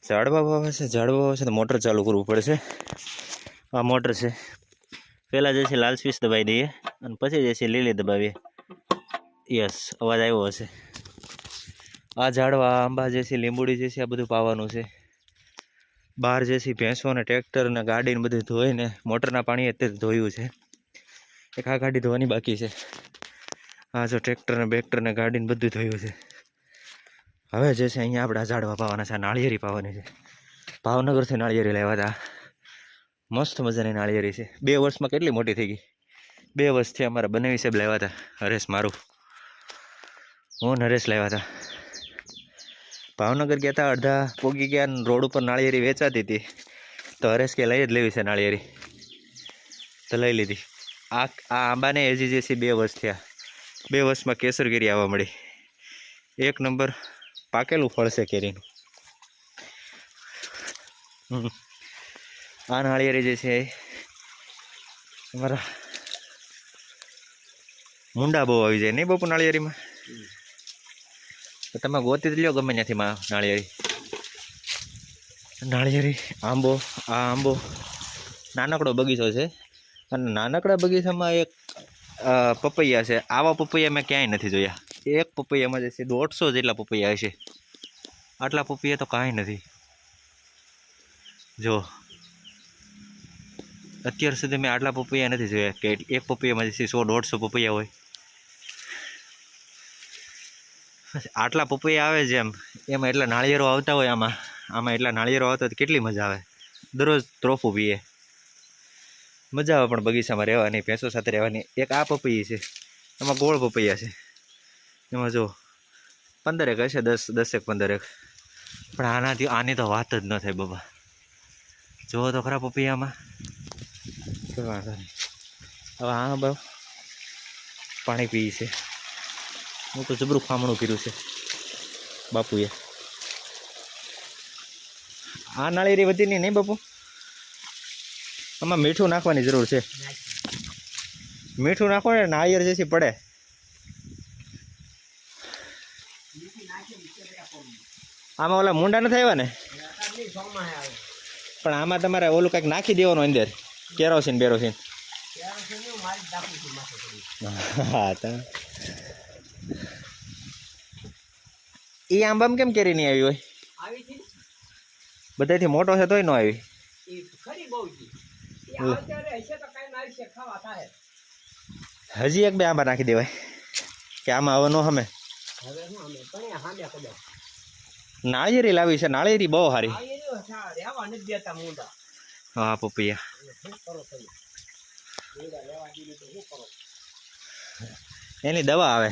ઝાડવા વાવે છે, ઝાડવા વાવે છે તો મોટર ચાલુ કરવું પડશે. આ મોટર છે. પહેલાં જે છે લાલ સ્વિચ દબાવી દઈએ અને પછી જે છે લીલી દબાવીએ. યસ, અવાજ આવ્યો હશે. આ ઝાડવા આંબા જે છે, લીંબુડી જે છે, આ બધું પાવાનું છે. બહાર જે છે ભેંસો ને ટ્રેક્ટર ને ગાડીને બધું ધોઈને મોટરના પાણી અત્યારે ધોયું છે. એક આ ગાડી ધોવાની બાકી છે. આ જો ટ્રેક્ટર ને બેક્ટર ને ગાડીને બધું ધોયું છે. હવે જે છે અહીંયા આપણે ઝાડવા પાવાના છે. નાળિયેરી પાવાની છે. ભાવનગરથી નાળિયેરી લાવ્યા હતા. મસ્ત મજાની નાળિયેરી છે. 2 વર્ષમાં કેટલી મોટી થઈ ગઈ. 2 વર્ષથી અમારા બનાવી સાહેબ લાવ્યા હતા. હરેશ મારું, હું નરેશ લાવ્યા હતા. ભાવનગર ગયા હતા, અડધા પોગી ગયા. રોડ ઉપર નાળિયેરી વેચાતી હતી તો હરેશ કે લઈ જ લેવી છે નાળિયેરી, તો લઈ લીધી. આ આંબાને હજી જે છે 2 વર્ષ થયા. 2 વર્ષમાં કેસરકેરી આવવા મળી. 1 નંબર પાકેલું ફળ છે કેરીનું. આ નાળિયેરી જે છે અમારા મુંડા બહુ આવી જાય નહીં બાપુ નાળિયેરીમાં. તો તમે ગોતી જ લ્યો ગમે ત્યાંથી નાળિયેરી. આંબો, આ આંબો નાનકડો બગીચો છે અને નાનકડા બગીચામાં એક પપૈયા છે. આવા પપૈયા મેં ક્યાંય નથી જોયા. એક પપૈયામાં જે છે 150 જેટલા પપૈયા હશે. આટલા પપૈયા તો કાંઈ નથી. જો અત્યાર સુધી મેં આટલા પપૈયા નથી જોયા કે એક પપૈયામાં જે 100-150 પપૈયા હોય. આટલા પપૈયા આવે જેમ એમાં એટલા નાળિયેરો આવતા હોય. આમાં એટલા નાળિયેરો આવતા હોય કેટલી મજા આવે. દરરોજ ત્રોફું પીએ, મજા આવે. પણ બગીચામાં રહેવાની, ભેંસો સાથે રહેવાની. એક આ પપૈયા છે, એમાં ગોળ પપૈયા છે. એમાં જો 15 હશે, 10-15. પણ આની તો વાત જ ન થાય બાબા. જુઓ તો ખરા પપૈયામાં. કોઈ વાંધો નહીં. હવે આ બહુ પાણી પી છે. હું તો જબરું ખામણું કર્યું છે બાપુએ. આ નાળિયેરી વધી નહીં બાપુ. આમાં મીઠું નાખવાની જરૂર છે. મીઠું નાખો ને નાળિયેર જે છે પડે. આમાં ઓલા મૂંડા નથી આવ્યા ને, પણ આમાં તમારે ઓલું કંઈક નાખી દેવાનું અંદર, કેરોસીન બેરોસીન. હા તો એ આંબામાં કેમ કેરી નહીં આવી હોય? બધાથી મોટો છે તોય ન આવી. હજી 1-2 આંબા નાખી દેવાય કે આમાં હવે નો હમે. નાળિયેરી લાવી છે. નાળિયેરી બહુ સારી. હા પપૈયા એની દવા આવે.